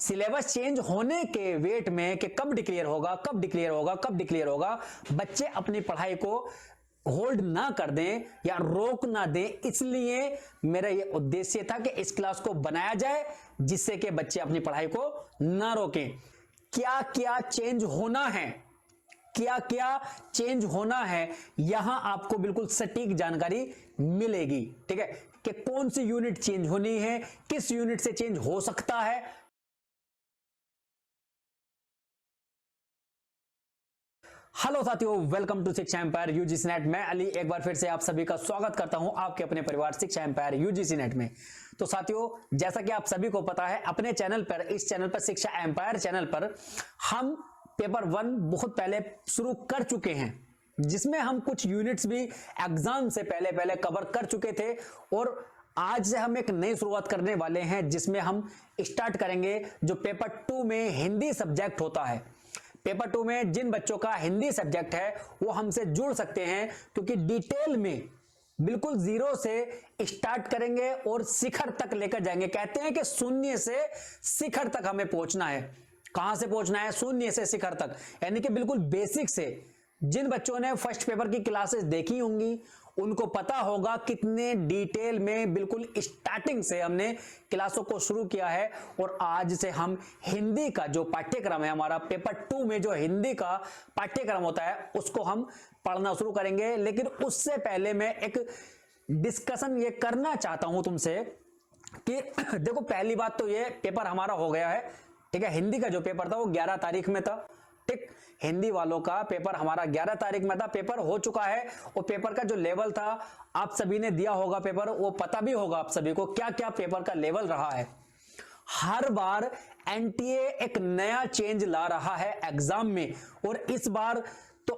Syllabus change होने के wait में कि कब डिक्लेयर होगा, कब डिक्लेयर होगा, कब डिक्लेयर होगा, बच्चे अपनी पढ़ाई को होल्ड ना कर दें या रोक ना दें, इसलिए मेरा यह उद्देश्य था कि इस क्लास को बनाया जाए जिससे कि बच्चे अपनी पढ़ाई को ना रोकें। क्या क्या चेंज होना है, क्या क्या चेंज होना है, यहां आपको बिल्कुल सटीक जानकारी मिलेगी। ठीक है, कि कौन सी यूनिट चेंज होनी है, किस यूनिट से चेंज हो सकता है। हेलो साथियों, वेलकम टू शिक्षा एम्पायर यूजीसी नेट। मैं अली एक बार फिर से आप सभी का स्वागत करता हूं आपके अपने परिवार शिक्षा एम्पायर यूजीसी नेट में। तो साथियों, जैसा कि आप सभी को पता है, अपने चैनल पर, इस चैनल पर, शिक्षा एम्पायर चैनल पर हम पेपर 1 बहुत पहले शुरू कर चुके हैं, जिसमें हम कुछ यूनिट्स भी एग्जाम से पहले कवर कर चुके थे। और आज से हम एक नई शुरुआत करने वाले हैं जिसमें हम स्टार्ट करेंगे जो पेपर 2 में हिंदी सब्जेक्ट होता है। पेपर 2 में जिन बच्चों का हिंदी सब्जेक्ट है वो हमसे जुड़ सकते हैं, क्योंकि डिटेल में बिल्कुल जीरो से स्टार्ट करेंगे और शिखर तक लेकर जाएंगे। कहते हैं कि शून्य से शिखर तक हमें पहुंचना है। कहां से पहुंचना है? शून्य से शिखर तक, यानी कि बिल्कुल बेसिक से। जिन बच्चों ने फर्स्ट पेपर की क्लासेस देखी होंगी उनको पता होगा कितने डिटेल में, बिल्कुल स्टार्टिंग से हमने क्लासों को शुरू किया है। और आज से हम हिंदी का जो पाठ्यक्रम है, हमारा पेपर 2 में जो हिंदी का पाठ्यक्रम होता है, उसको हम पढ़ना शुरू करेंगे। लेकिन उससे पहले मैं एक डिस्कशन ये करना चाहता हूं तुमसे कि देखो, पहली बात तो ये, पेपर हमारा हो गया है। ठीक है, हिंदी का जो पेपर था वो 11 तारीख में था। ठीक, हिंदी वालों का पेपर हमारा 11 तारीख में था, पेपर हो चुका है। और पेपर का जो लेवल था, आप सभी ने दिया होगा पेपर, वो पता भी होगा आप सभी को क्या क्या पेपर का लेवल रहा है। हर बार एनटीए एक नया चेंज ला रहा है एग्जाम में, और इस बार तो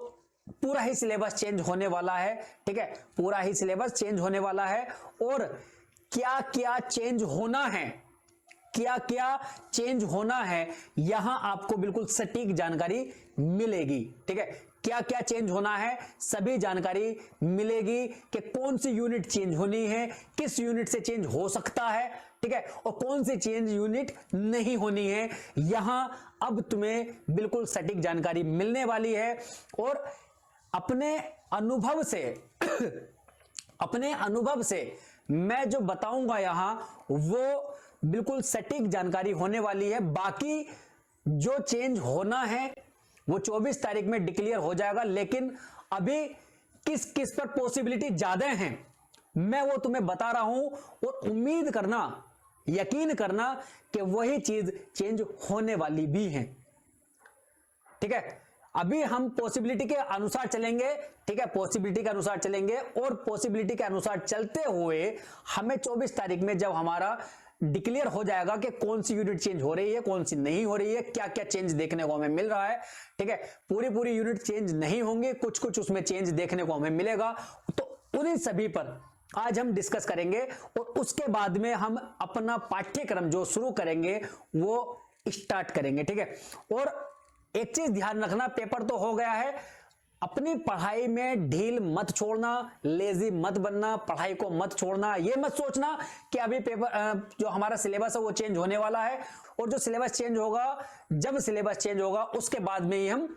पूरा ही सिलेबस चेंज होने वाला है। ठीक है, पूरा ही सिलेबस चेंज होने वाला है। और क्या क्या चेंज होना है, क्या क्या चेंज होना है, यहां आपको बिल्कुल सटीक जानकारी मिलेगी। ठीक है, क्या क्या चेंज होना है, सभी जानकारी मिलेगी कि कौन सी यूनिट चेंज होनी है, किस यूनिट से चेंज हो सकता है। ठीक है, और कौन सी चेंज यूनिट नहीं होनी है, यहां अब तुम्हें बिल्कुल सटीक जानकारी मिलने वाली है। और अपने अनुभव से अपने अनुभव से मैं जो बताऊंगा यहां, वो बिल्कुल सटीक जानकारी होने वाली है। बाकी जो चेंज होना है वो 24 तारीख में डिक्लेयर हो जाएगा, लेकिन अभी किस किस पर पॉसिबिलिटी ज्यादा है मैं वो तुम्हें बता रहा हूं। और उम्मीद करना, यकीन करना कि वही चीज चेंज होने वाली भी है। ठीक है, अभी हम पॉसिबिलिटी के अनुसार चलेंगे। ठीक है, पॉसिबिलिटी के अनुसार चलेंगे, और पॉसिबिलिटी के अनुसार चलते हुए हमें 24 तारीख में जब हमारा डिक्लेयर हो जाएगा कि कौन सी यूनिट चेंज हो रही है, कौन सी नहीं हो रही है, क्या क्या चेंज देखने को हमें मिल रहा है। ठीक है, पूरी यूनिट चेंज नहीं होंगे, कुछ कुछ उसमें चेंज देखने को हमें मिलेगा। तो उन्हीं सभी पर आज हम डिस्कस करेंगे, और उसके बाद में हम अपना पाठ्यक्रम जो शुरू करेंगे वो स्टार्ट करेंगे। ठीक है, और एक चीज ध्यान रखना, पेपर तो हो गया है, अपनी पढ़ाई में ढील मत छोड़ना, लेजी मत बनना, पढ़ाई को मत छोड़ना। ये मत सोचना कि अभी पेपर जो हमारा सिलेबस है वो चेंज होने वाला है, और जो सिलेबस चेंज होगा, जब सिलेबस चेंज होगा उसके बाद में ही हम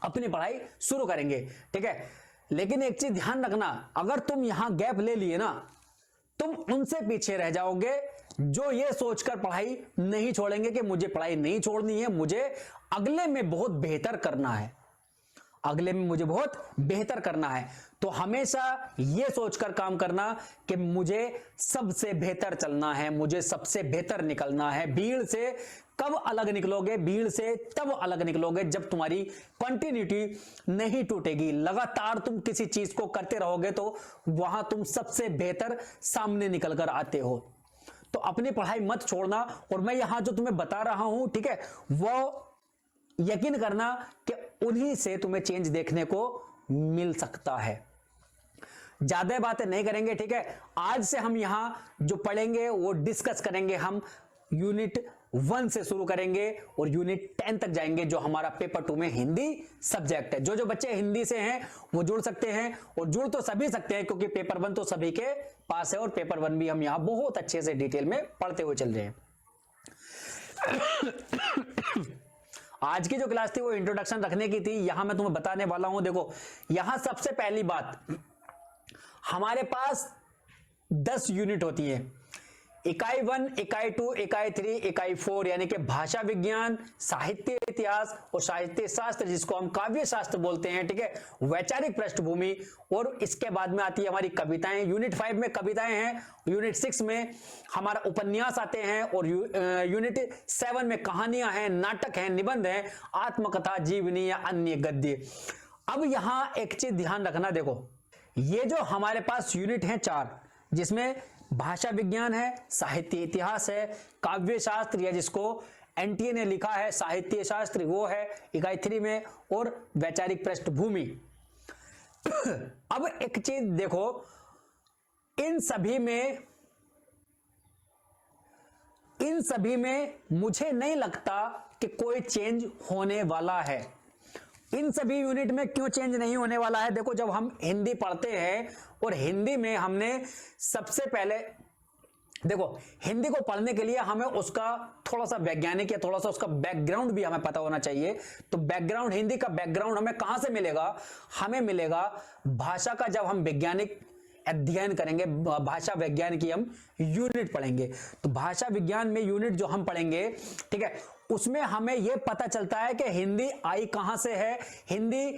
अपनी पढ़ाई शुरू करेंगे। ठीक है, लेकिन एक चीज ध्यान रखना, अगर तुम यहां गैप ले लिए ना, तुम उनसे पीछे रह जाओगे जो ये सोचकर पढ़ाई नहीं छोड़ेंगे कि मुझे पढ़ाई नहीं छोड़नी है, मुझे अगले में बहुत बेहतर करना है, अगले में मुझे बहुत बेहतर करना है। तो हमेशा यह सोचकर काम करना कि मुझे सबसे बेहतर चलना है, मुझे सबसे बेहतर निकलना है। भीड़ से कब अलग निकलोगे? भीड़ से तब अलग निकलोगे जब तुम्हारी कंटिन्यूटी नहीं टूटेगी। लगातार तुम किसी चीज को करते रहोगे तो वहां तुम सबसे बेहतर सामने निकल कर आते हो। तो अपनी पढ़ाई मत छोड़ना, और मैं यहां जो तुम्हें बता रहा हूं, ठीक है, वो यकीन करना कि उन्हीं से तुम्हें चेंज देखने को मिल सकता है। ज्यादा बातें नहीं करेंगे। ठीक है, आज से हम यहां जो पढ़ेंगे वो डिस्कस करेंगे, हम यूनिट 1 से शुरू करेंगे और यूनिट 10 तक जाएंगे, जो हमारा पेपर 2 में हिंदी सब्जेक्ट है। जो बच्चे हिंदी से हैं वो जुड़ सकते हैं, और जुड़ तो सभी सकते हैं क्योंकि पेपर 1 तो सभी के पास है, और पेपर 1 भी हम यहां बहुत अच्छे से डिटेल में पढ़ते हुए चल रहे हैं। आज की जो क्लास थी वो इंट्रोडक्शन रखने की थी। यहां मैं तुम्हें बताने वाला हूं, देखो यहां सबसे पहली बात, हमारे पास 10 यूनिट होती है, इकाई 1, इकाई 2, इकाई 3, इकाई 4, यानी कि भाषा विज्ञान, साहित्य इतिहास और साहित्य शास्त्र, जिसको हम काव्य शास्त्र बोलते हैं, ठीक है, वैचारिक पृष्ठभूमि, और इसके बाद में आती है हमारी कविताएं। यूनिट 5 में कविताएं हैं, यूनिट 6 में हमारा उपन्यास आते हैं, और यूनिट 7 में कहानियां हैं, नाटक हैं, निबंध हैं, आत्मकथा, जीवनी या अन्य गद्य। अब यहां एक चीज ध्यान रखना, देखो ये जो हमारे पास यूनिट हैं 4, जिसमें भाषा विज्ञान है, साहित्य इतिहास है, काव्य शास्त्र या जिसको एनटीए ने लिखा है साहित्य शास्त्र वो है इकाई 3 में, और वैचारिक पृष्ठभूमि। अब एक चीज देखो, इन सभी में मुझे नहीं लगता कि कोई चेंज होने वाला है। इन सभी यूनिट में क्यों चेंज नहीं होने वाला है? देखो जब हम हिंदी पढ़ते हैं, और हिंदी में हमने सबसे पहले, देखो हिंदी को पढ़ने के लिए हमें उसका थोड़ा सा वैज्ञानिक या थोड़ा सा उसका बैकग्राउंड भी हमें पता होना चाहिए। तो बैकग्राउंड, हिंदी का बैकग्राउंड हमें कहां से मिलेगा? हमें मिलेगा भाषा का। जब हम वैज्ञानिक अध्ययन करेंगे, भाषा विज्ञान की हम यूनिट पढ़ेंगे, तो भाषा विज्ञान में यूनिट जो हम पढ़ेंगे, ठीक है, उसमें हमें यह पता चलता है कि हिंदी आई कहां से है, हिंदी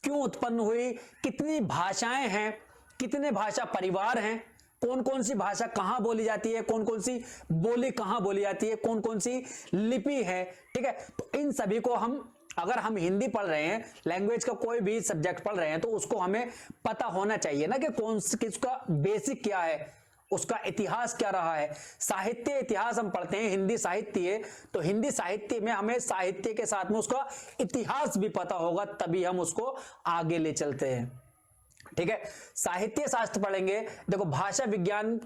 क्यों उत्पन्न हुई, कितनी भाषाएं हैं, कितने भाषा परिवार हैं, कौन कौन सी भाषा कहां बोली जाती है, कौन कौन सी बोली कहां बोली जाती है, कौन कौन सी लिपि है, ठीक है। तो इन सभी को हम, अगर हम हिंदी पढ़ रहे हैं, लैंग्वेज का कोई भी सब्जेक्ट पढ़ रहे हैं, तो उसको हमें पता होना चाहिए ना कि कौन किसका बेसिक क्या है, उसका इतिहास क्या रहा है। साहित्य इतिहास हम पढ़ते हैं, हिंदी साहित्य, तो हिंदी साहित्य में हमें साहित्य के साथ में उसका इतिहास भी पता होगा, तभी हम उसको आगे ले चलते हैं, ठीक है। साहित्य शास्त्र पढ़ेंगे, देखो भाषा विज्ञान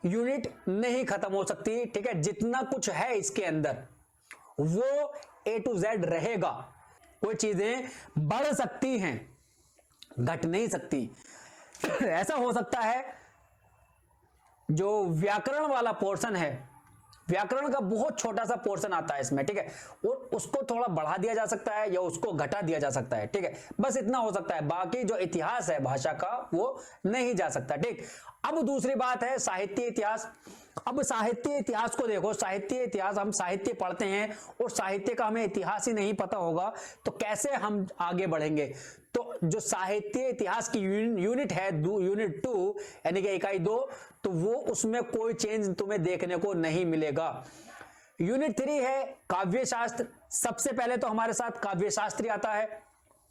यूनिट नहीं खत्म हो सकती, ठीक है, जितना कुछ है इसके अंदर वो A to Z रहेगा। कोई चीजें बढ़ सकती हैं, घट नहीं सकती। ऐसा हो सकता है जो व्याकरण वाला पोर्शन है, व्याकरण का बहुत छोटा सा पोर्शन आता है इसमें, ठीक है, और उसको थोड़ा बढ़ा दिया जा सकता है या उसको घटा दिया जा सकता है, ठीक है, बस इतना हो सकता है। बाकी जो इतिहास है भाषा का वो नहीं जा सकता, ठीक। अब दूसरी बात है साहित्य इतिहास। अब साहित्य इतिहास को देखो, साहित्य इतिहास, हम साहित्य पढ़ते हैं और साहित्य का हमें इतिहास ही नहीं पता होगा तो कैसे हम आगे बढ़ेंगे। तो जो साहित्य इतिहास की यूनिट है, यूनिट 2 यानी कि इकाई 2, तो वो उसमें कोई चेंज तुम्हें देखने को नहीं मिलेगा। यूनिट 3 है काव्य शास्त्र। सबसे पहले तो हमारे साथ काव्य शास्त्र आता है।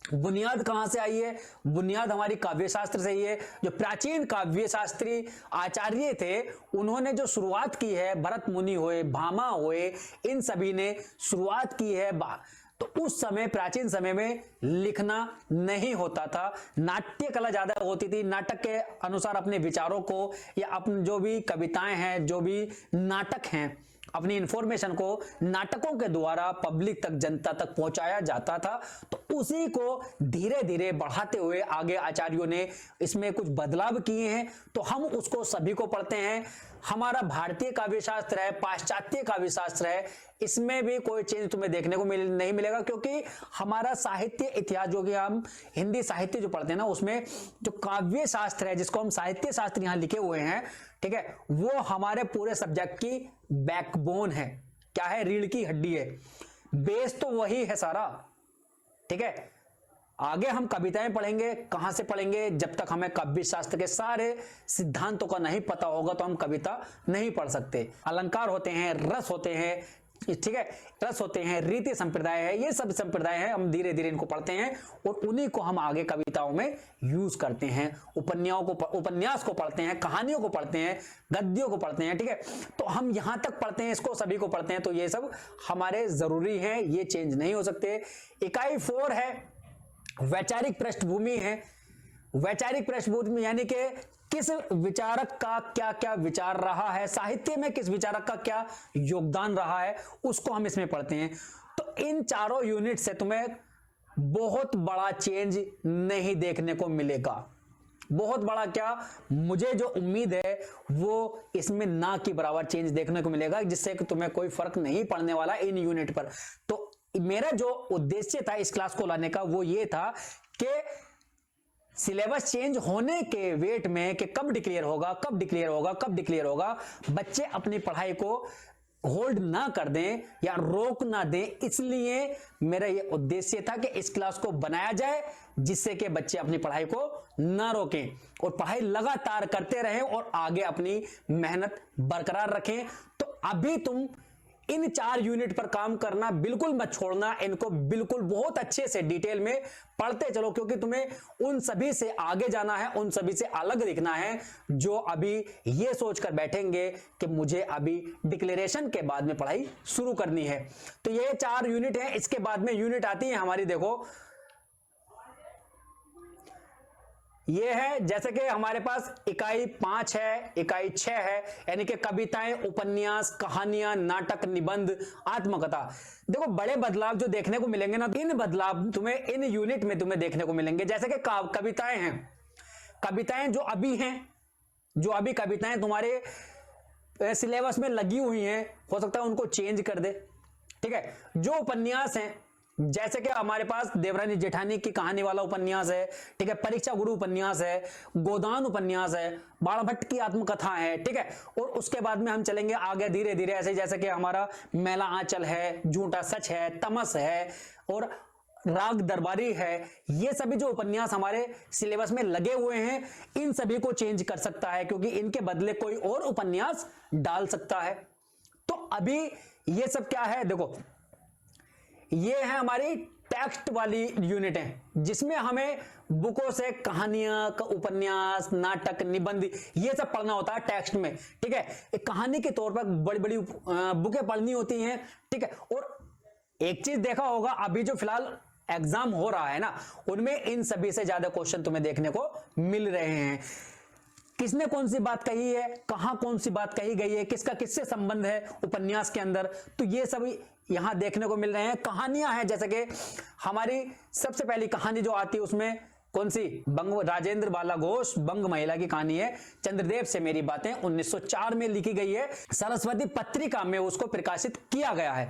बुनियाद कहां से आई है? बुनियाद हमारी काव्य शास्त्र से ही है। जो प्राचीन काव्य शास्त्री आचार्य थे, उन्होंने जो शुरुआत की है, भरत मुनि हुए, भामा हुए, इन सभी ने शुरुआत की है। तो उस समय, प्राचीन समय में लिखना नहीं होता था, नाट्य कला ज्यादा होती थी। नाटक के अनुसार अपने विचारों को या अपने जो भी कविताएं हैं, जो भी नाटक हैं, अपनी इंफॉर्मेशन को नाटकों के द्वारा पब्लिक तक, जनता तक पहुंचाया जाता था। तो उसी को धीरे धीरे बढ़ाते हुए आगे आचार्यों ने इसमें कुछ बदलाव किए हैं, तो हम उसको सभी को पढ़ते हैं। हमारा भारतीय काव्य शास्त्र है, पाश्चात्य काव्य शास्त्र है, इसमें भी कोई चेंज तुम्हें देखने को नहीं मिलेगा, क्योंकि हमारा साहित्य इतिहास, जो कि हम हिंदी साहित्य जो पढ़ते हैं ना, उसमें जो काव्य शास्त्र है, जिसको हम साहित्य शास्त्र यहां लिखे हुए हैं, ठीक है, वो हमारे पूरे सब्जेक्ट की बैकबोन है। क्या है? रीढ़ की हड्डी है, बेस तो वही है सारा, ठीक है। आगे हम कविताएं पढ़ेंगे, कहां से पढ़ेंगे? जब तक हमें काव्य शास्त्र के सारे सिद्धांतों का नहीं पता होगा तो हम कविता नहीं पढ़ सकते। अलंकार होते हैं, रस होते हैं, ठीक है, रस होते हैं, रीति संप्रदाय है, ये सब संप्रदाय है, हम धीरे धीरे इनको पढ़ते हैं और उन्हीं को हम आगे कविताओं में यूज करते हैं। उपन्यास को पढ़ते हैं, कहानियों को पढ़ते हैं, गद्यों को पढ़ते हैं, ठीक है। तो हम यहां तक पढ़ते हैं, इसको सभी को पढ़ते हैं, तो ये सब हमारे जरूरी है, ये चेंज नहीं हो सकते। इकाई 4 है वैचारिक पृष्ठभूमि है। वैचारिक पृष्ठभूमि यानी कि किस विचारक का क्या क्या विचार रहा है, साहित्य में किस विचारक का क्या योगदान रहा है, उसको हम इसमें पढ़ते हैं। तो इन चारों यूनिट से तुम्हें बहुत बड़ा चेंज नहीं देखने को मिलेगा। बहुत बड़ा क्या, मुझे जो उम्मीद है वो इसमें ना के बराबर चेंज देखने को मिलेगा, जिससे कि तुम्हें कोई फर्क नहीं पड़ने वाला इन यूनिट पर। तो मेरा जो उद्देश्य था इस क्लास को लाने का वो ये था कि सिलेबस चेंज होने के वेट में कि कब डिक्लेयर होगा, कब डिक्लेयर होगा, कब डिक्लेयर होगा, बच्चे अपनी पढ़ाई को होल्ड ना कर दें या रोक ना दें। इसलिए मेरा यह उद्देश्य था कि इस क्लास को बनाया जाए जिससे कि बच्चे अपनी पढ़ाई को ना रोकें और पढ़ाई लगातार करते रहें और आगे अपनी मेहनत बरकरार रखें। तो अभी तुम इन 4 यूनिट पर काम करना बिल्कुल मत छोड़ना, इनको बिल्कुल बहुत अच्छे से डिटेल में पढ़ते चलो, क्योंकि तुम्हें उन सभी से आगे जाना है, उन सभी से अलग दिखना है जो अभी ये सोचकर बैठेंगे कि मुझे अभी डिक्लेरेशन के बाद में पढ़ाई शुरू करनी है। तो ये 4 यूनिट है। इसके बाद में यूनिट आती है हमारी, देखो ये है, जैसे कि हमारे पास इकाई 5 है, इकाई 6 है, यानी कि कविताएं, उपन्यास, कहानियां, नाटक, निबंध, आत्मकथा। देखो बड़े बदलाव जो देखने को मिलेंगे ना, इन बदलाव तुम्हें इन यूनिट में तुम्हें देखने को मिलेंगे। जैसे कि कविताएं हैं, कविताएं जो अभी हैं, जो अभी कविताएं तुम्हारे सिलेबस में लगी हुई हैं, हो सकता है उनको चेंज कर दे। ठीक है, जो उपन्यास हैं, जैसे कि हमारे पास देवरानी जेठानी की कहानी वाला उपन्यास है, ठीक है, परीक्षा गुरु उपन्यास है, गोदान उपन्यास है, बाणभट्ट की आत्मकथा है, ठीक है, और उसके बाद में हम चलेंगे आगे धीरे धीरे ऐसे, जैसे कि हमारा मैला आंचल है, झूठा सच है, तमस है और राग दरबारी है। ये सभी जो उपन्यास हमारे सिलेबस में लगे हुए हैं, इन सभी को चेंज कर सकता है, क्योंकि इनके बदले कोई और उपन्यास डाल सकता है। तो अभी ये सब क्या है, देखो ये है हमारी टेक्स्ट वाली यूनिट है, जिसमें हमें बुकों से कहानियां, उपन्यास, नाटक, निबंध ये सब पढ़ना होता है टेक्स्ट में। ठीक है, एक कहानी के तौर पर बड़ी बड़ी बुकें पढ़नी होती हैं। ठीक है, और एक चीज देखा होगा, अभी जो फिलहाल एग्जाम हो रहा है ना, उनमें इन सभी से ज्यादा क्वेश्चन तुम्हें देखने को मिल रहे हैं। किसने कौन सी बात कही है, कहां कौन सी बात कही गई है, किसका किससे संबंध है उपन्यास के अंदर, तो ये सभी यहां देखने को मिल रहे हैं। कहानियां हैं, जैसे कि हमारी सबसे पहली कहानी जो आती है उसमें कौन सी, बंग राजेंद्र बाला घोष बंग महिला की कहानी है। चंद्रदेव से मेरी बातें 1904 में लिखी गई है, सरस्वती पत्रिका में उसको प्रकाशित किया गया है,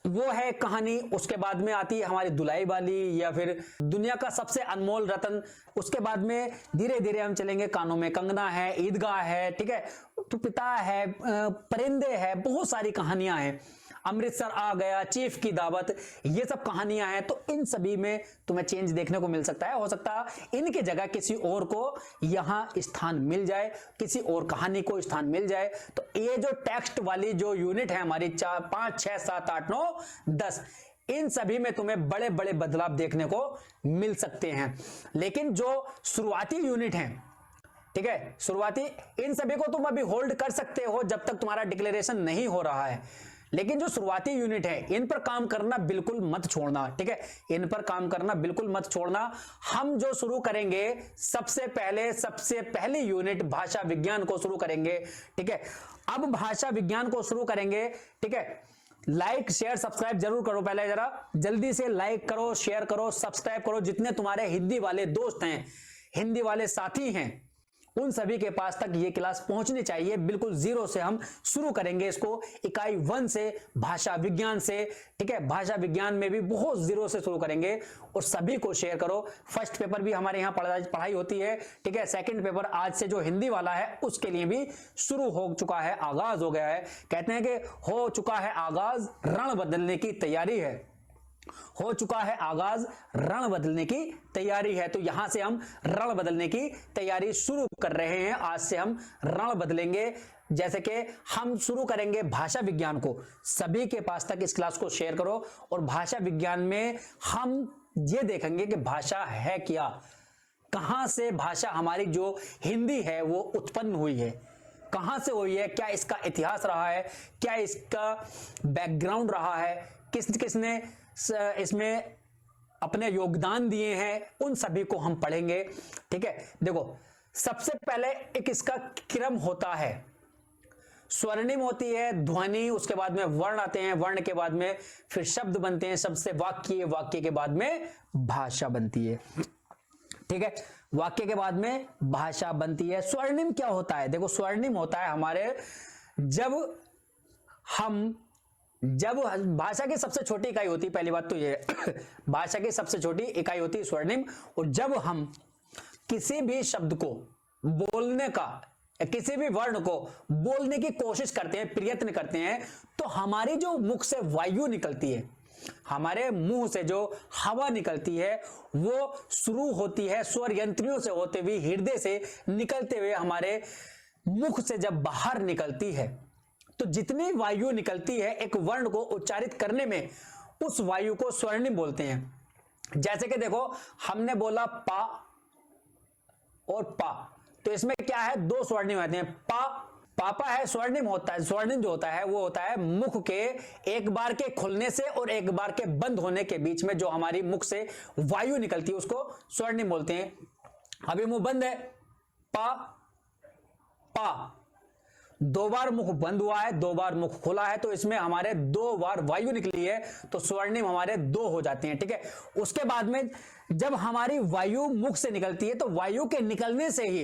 वो है कहानी। उसके बाद में आती है हमारी दुलाई वाली, या फिर दुनिया का सबसे अनमोल रतन। उसके बाद में धीरे धीरे हम चलेंगे, कानों में कंगना है, ईदगाह है, ठीक है, तो पिता है, परिंदे है, बहुत सारी कहानियां हैं, अमृतसर आ गया, चीफ की दावत, ये सब कहानियां हैं। तो इन सभी में तुम्हें चेंज देखने को मिल सकता है। हो सकता है इनके जगह किसी और को यहां स्थान मिल जाए, किसी और कहानी को स्थान मिल जाए। तो ये जो टेक्स्ट वाली जो यूनिट है हमारी 4, 5, 6, 7, 8, 9, 10, इन सभी में तुम्हें बड़े बड़े बदलाव देखने को मिल सकते हैं। लेकिन जो शुरुआती यूनिट है, ठीक है, शुरुआती, इन सभी को तुम अभी होल्ड कर सकते हो जब तक तुम्हारा डिक्लेरेशन नहीं हो रहा है। लेकिन जो शुरुआती यूनिट है, इन पर काम करना बिल्कुल मत छोड़ना। ठीक है, इन पर काम करना बिल्कुल मत छोड़ना। हम जो शुरू करेंगे, सबसे पहली यूनिट भाषा विज्ञान को शुरू करेंगे। ठीक है, अब भाषा विज्ञान को शुरू करेंगे। ठीक है, लाइक शेयर सब्सक्राइब जरूर करो, पहले जरा जल्दी से लाइक करो, शेयर करो, सब्सक्राइब करो। जितने तुम्हारे हिंदी वाले दोस्त हैं, हिंदी वाले साथी हैं, उन सभी के पास तक ये क्लास पहुंचनी चाहिए। बिल्कुल जीरो से हम शुरू करेंगे इसको, इकाई 1 से, भाषा विज्ञान से। ठीक है, भाषा विज्ञान में भी बहुत जीरो से शुरू करेंगे और सभी को शेयर करो। फर्स्ट पेपर भी हमारे यहाँ पढ़ाई होती है। ठीक है, सेकंड पेपर आज से जो हिंदी वाला है उसके लिए भी शुरू हो चुका है, आगाज हो गया है। कहते हैं कि हो चुका है आगाज, रण बदलने की तैयारी है। हो चुका है आगाज, रण बदलने की तैयारी है। तो यहां से हम रण बदलने की तैयारी शुरू कर रहे हैं। आज से हम रण बदलेंगे। जैसे कि हम शुरू करेंगे भाषा विज्ञान को, सभी के पास तक इस क्लास को शेयर करो। और भाषा विज्ञान में हम ये देखेंगे कि भाषा है क्या, कहां से भाषा हमारी जो हिंदी है वो उत्पन्न हुई है, कहां से हुई है, क्या इसका इतिहास रहा है, क्या इसका बैकग्राउंड रहा है, किस किसने इसमें अपने योगदान दिए हैं, उन सभी को हम पढ़ेंगे। ठीक है, देखो सबसे पहले एक इसका क्रम होता है, स्वर्णिम होती है, ध्वनि, उसके बाद में वर्ण आते हैं, वर्ण के बाद में फिर शब्द बनते हैं, शब्द से वाक्य, वाक्य के बाद में भाषा बनती है। ठीक है, वाक्य के बाद में भाषा बनती है। स्वर्णिम क्या होता है? देखो स्वर्णिम होता है हमारे जब भाषा की सबसे छोटी इकाई होती है, पहली बात तो ये भाषा की सबसे छोटी इकाई होती है स्वर्णिम। और जब हम किसी भी शब्द को बोलने का या किसी भी वर्ण को बोलने की कोशिश करते हैं, प्रयत्न करते हैं, तो हमारी जो मुख से वायु निकलती है, हमारे मुंह से जो हवा निकलती है, वो शुरू होती है स्वर यंत्रियों से होते हुए, हृदय से निकलते हुए हमारे मुख से जब बाहर निकलती है, तो जितनी वायु निकलती है एक वर्ण को उच्चारित करने में, उस वायु को स्वर्णिम बोलते हैं। जैसे कि देखो हमने बोला पा और पा, तो इसमें क्या है, दो स्वर्णिम आते हैं। पा पापा है, स्वर्णिम होता है। स्वर्णिम जो होता है वो होता है मुख के एक बार के खुलने से और एक बार के बंद होने के बीच में जो हमारी मुख से वायु निकलती है, उसको स्वर्णिम बोलते हैं। अभी मुंह बंद है, पा पा, दो बार मुख बंद हुआ है, दो बार मुख खुला है, तो इसमें हमारे दो बार वायु निकली है, तो स्वर्णिम हमारे दो हो जाते हैं। ठीक है, उसके बाद में जब हमारी वायु मुख से निकलती है, तो वायु के निकलने से ही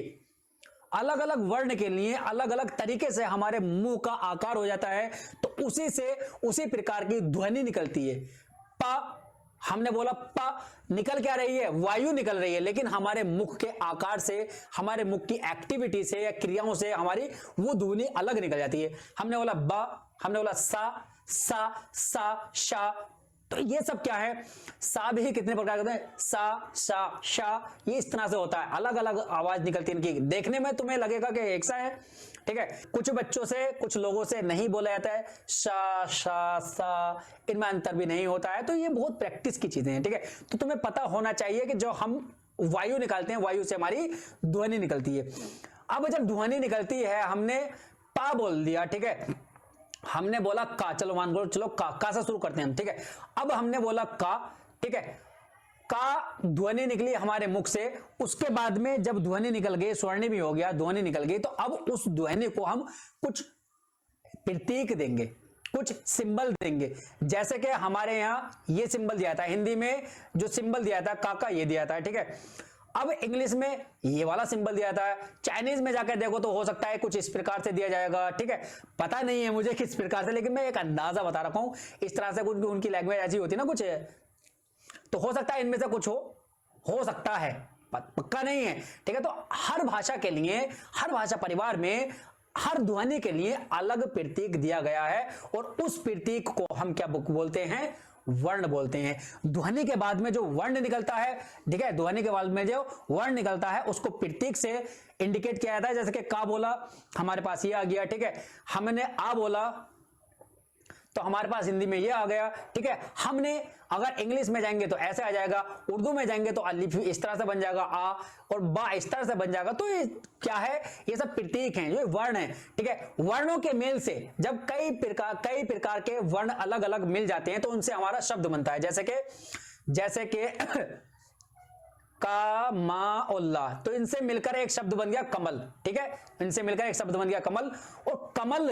अलग अलग वर्ण के लिए अलग अलग तरीके से हमारे मुंह का आकार हो जाता है, तो उसी प्रकार की ध्वनि निकलती है। पा, हमने बोला पा, निकल क्या रही है, वायु निकल रही है, लेकिन हमारे मुख के आकार से, हमारे मुख की एक्टिविटी से या क्रियाओं से हमारी वो ध्वनि अलग निकल जाती है। हमने बोला बा, हमने बोला सा, शा, तो ये सब क्या है, सा भी कितने प्रकार के होते हैं, सा, शा, शा, ये इस तरह से होता है, अलग अलग आवाज निकलती है इनकी। देखने में तुम्हें लगेगा कि एक सा है, ठीक है, कुछ बच्चों से, कुछ लोगों से नहीं बोला जाता है शा, शा, सा, इनमें अंतर भी नहीं होता है। तो ये बहुत प्रैक्टिस की चीजें हैं। ठीक है, तो तुम्हें पता होना चाहिए कि जो हम वायु निकालते हैं, वायु से हमारी ध्वनि निकलती है। अब जब ध्वनि निकलती है, हमने पा बोल दिया, ठीक है, हमने बोला का, चलो मान लो, चलो का से शुरू करते हैं हम। ठीक है, अब हमने बोला का, ठीक है, का ध्वनि निकली हमारे मुख से, उसके बाद में जब ध्वनि निकल गई, स्वर्णिम भी हो गया, ध्वनि निकल गई, तो अब उस ध्वनि को हम कुछ प्रतीक देंगे, कुछ सिंबल देंगे। जैसे कि हमारे यहां ये सिंबल दिया था, हिंदी में जो सिंबल दिया था का ये दिया था। ठीक है, अब इंग्लिश में ये वाला सिंबल दिया था, चाइनीज में जाकर देखो तो हो सकता है कुछ इस प्रकार से दिया जाएगा। ठीक है, पता नहीं है मुझे किस प्रकार से, लेकिन मैं एक अंदाजा बता रखा हूं, इस तरह से उनकी लैंग्वेज ऐसी होती है ना कुछ, तो हो सकता है इनमें से कुछ हो सकता है, पक्का नहीं है। ठीक है, तो हर भाषा के लिए, हर भाषा परिवार में हर ध्वनि के लिए अलग प्रतीक दिया गया है, और उस प्रतीक को हम क्या बोलते हैं, वर्ण बोलते हैं। ध्वनि के बाद में जो वर्ण निकलता है, ठीक है, ध्वनि के बाद में जो वर्ण निकलता है उसको प्रतीक से इंडिकेट किया जाता है। जैसे कि का बोला, हमारे पास ये आ गया। ठीक है, हमने आ बोला तो हमारे पास हिंदी में ये आ गया। ठीक है, हमने अगर इंग्लिश में जाएंगे तो ऐसे आ जाएगा, उर्दू में जाएंगे तो अलिफ इस तरह से बन जाएगा, आ और बा इस तरह से बन जाएगा। तो ये क्या है, ये सब प्रतीक हैं, जो वर्ण है। ठीक है, वर्णों के मेल से जब कई प्रकार के वर्ण अलग अलग मिल जाते हैं, तो उनसे हमारा शब्द बनता है। जैसे कि का, मा और ला, तो इनसे मिलकर एक शब्द बन गया कमल। ठीक है, इनसे मिलकर एक शब्द बन गया कमल। और कमल,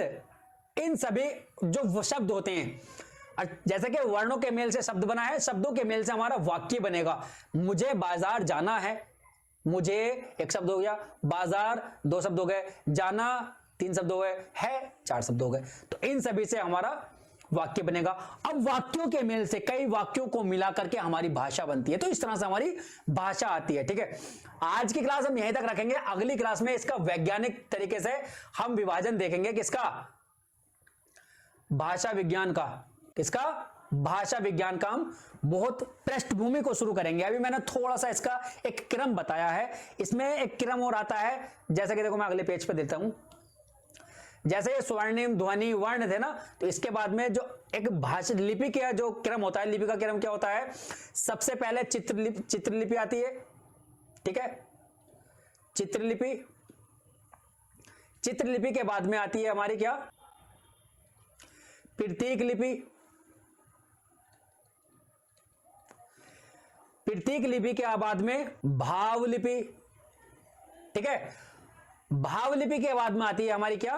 इन सभी जो शब्द होते हैं, जैसे कि वर्णों के मेल से शब्द बना है, शब्दों के मेल से हमारा वाक्य बनेगा। मुझे बाजार जाना है, मुझे एक शब्द हो गया, बाजार दो शब्द हो गए, जाना तीन शब्द हो गए, है चार शब्द हो गए। तो इन सभी से हमारा वाक्य बनेगा। अब वाक्यों के मेल से कई वाक्यों को मिला करके हमारी भाषा बनती है। तो इस तरह से हमारी भाषा आती है। ठीक है, आज की क्लास हम यहीं तक रखेंगे। अगली क्लास में इसका वैज्ञानिक तरीके से हम विभाजन देखेंगे, किसका, भाषा विज्ञान का। किसका, भाषा विज्ञान का हम बहुत पृष्ठभूमि को शुरू करेंगे। अभी मैंने थोड़ा सा इसका एक क्रम बताया है, इसमें एक क्रम और आता है। जैसे कि देखो मैं अगले पेज पे देता हूं, जैसे ये स्वर्णिम, ध्वनि, वर्ण थे ना, तो इसके बाद में जो एक भाषा लिपि का जो क्रम होता है, लिपि का क्रम क्या होता है, सबसे पहले चित्रलिपि आती है। ठीक है, चित्रलिपि के बाद में आती है हमारी क्या, प्रतीक लिपि। प्रतीक लिपि के बाद में भाव लिपि। ठीक है, भाव लिपि के बाद में आती है हमारी क्या,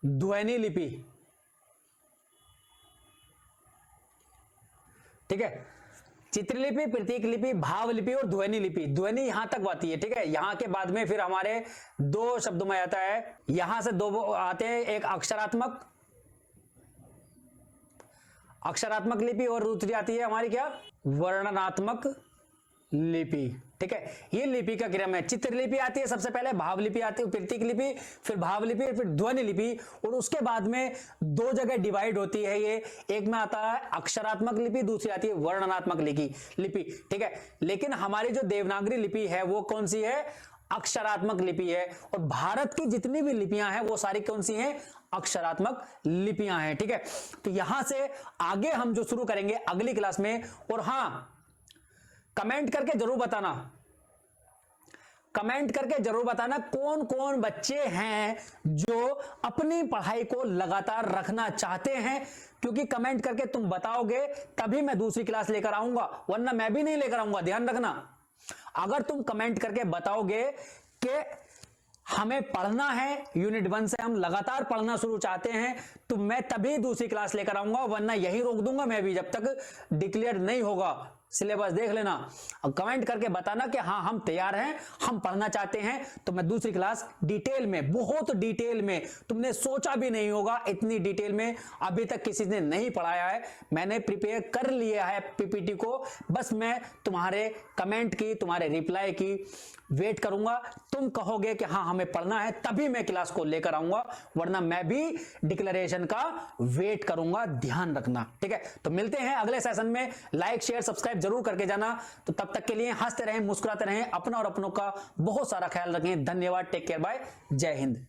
ध्वनि लिपि। ठीक है, चित्रलिपि, प्रतीक लिपि, भाव लिपि और ध्वनि लिपि। ध्वनि यहां तक आती है, ठीक है। यहां के बाद में फिर हमारे दो शब्दों में आता है, यहां से दो आते हैं, एक अक्षरात्मक लिपि और दूसरी आती है हमारी क्या, वर्णनात्मक लिपि, ठीक है। ये लिपि का क्रम है। चित्रलिपि आती है सबसे पहले, भाव लिपि आती है, प्रतीक लिपि, फिर भाव लिपि, फिर ध्वनि लिपि, और उसके बाद में दो जगह डिवाइड होती है ये। एक में आता है अक्षरात्मक लिपि, दूसरी आती है वर्णनात्मक लिपि, ठीक है। लेकिन हमारी जो देवनागरी लिपि है वो कौन सी है, अक्षरात्मक लिपि है। और भारत की जितनी भी लिपियां हैं वो सारी कौन सी हैं, अक्षरात्मक लिपियां हैं, ठीक है। तो यहां से आगे हम जो शुरू करेंगे अगली क्लास में। और हां, कमेंट करके जरूर बताना कौन कौन बच्चे हैं जो अपनी पढ़ाई को लगातार रखना चाहते हैं, क्योंकि कमेंट करके तुम बताओगे तभी मैं दूसरी क्लास लेकर आऊंगा, वरना मैं भी नहीं लेकर आऊंगा। ध्यान रखना, अगर तुम कमेंट करके बताओगे कि हमें पढ़ना है, यूनिट 1 से हम लगातार पढ़ना शुरू चाहते हैं, तो मैं तभी दूसरी क्लास लेकर आऊंगा, वरना यही रोक दूंगा मैं भी, जब तक डिक्लेयर नहीं होगा सिलेबस। देख लेना और कमेंट करके बताना कि हाँ हम तैयार हैं, हम पढ़ना चाहते हैं, तो मैं दूसरी क्लास डिटेल में, बहुत डिटेल में, तुमने सोचा भी नहीं होगा इतनी डिटेल में अभी तक किसी ने नहीं पढ़ाया है। मैंने प्रिपेयर कर लिया है पीपीटी को, बस मैं तुम्हारे कमेंट की, तुम्हारे रिप्लाई की वेट करूंगा। तुम कहोगे कि हाँ हमें पढ़ना है, तभी मैं क्लास को लेकर आऊंगा, वरना मैं भी डिक्लेरेशन का वेट करूंगा। ध्यान रखना, ठीक है। तो मिलते हैं अगले सेशन में। लाइक शेयर सब्सक्राइब जरूर करके जाना। तो तब तक के लिए हंसते रहें, मुस्कुराते रहें, अपना और अपनों का बहुत सारा ख्याल रखें। धन्यवाद, टेक केयर, बाय, जय हिंद।